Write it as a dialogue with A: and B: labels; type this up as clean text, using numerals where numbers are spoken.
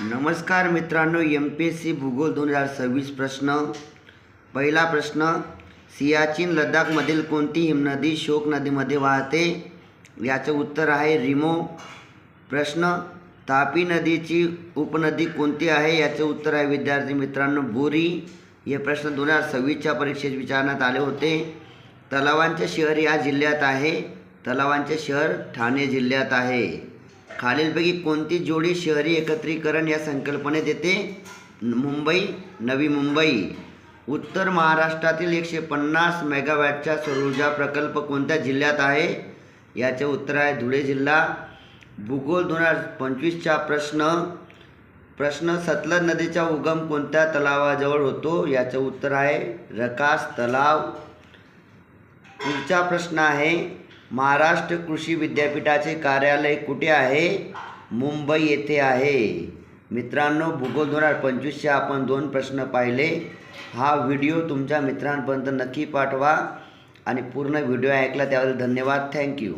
A: नमस्कार मित्रांनो, MPSC भूगोल 2026 प्रश्न. पहिला प्रश्न, सियाचीन लडाखमधील कोणती हिमनदी शोक नदीमध्ये वाहते? याचे उत्तर आहे रिमो. प्रश्न, तापी नदीची उपनदी कोणती आहे? याचे उत्तर आहे विद्यार्थी मित्रांनो बुरी. हे प्रश्न 2026च्या परीक्षेत विचारण्यात आले होते. तलावांचे शहर या जिल्ह्यात आहे. तलावांचे शहर ठाणे जिल्ह्यात आहे. खालीलपैकी कोणती जोडी शहरी एकत्रीकरण या संकल्पनेत येते? मुंबई, नवी मुंबई. उत्तर महाराष्ट्रातील 150 मेगावॅटचा सौरऊर्जा प्रकल्प कोणत्या जिल्ह्यात आहे? याचे उत्तर आहे धुळे जिल्हा. भूगोल 2025चा प्रश्न, सतलज नदीचा उगम कोणत्या तलावाजवळ होतो? याचे उत्तर आहे रकास तलाव. पुढचा प्रश्न आहे, महाराष्ट्र कृषी विद्यापीठाचे कार्यालय कुठे आहे? मुंबई येथे आहे. मित्रांनो, भूगोल 2025चे आपण 2 प्रश्न पाहिले. हा व्हिडिओ तुमच्या मित्रांपर्यंत नक्की पाठवा आणि पूर्ण व्हिडिओ ऐकला त्याबद्दल धन्यवाद. थँक्यू.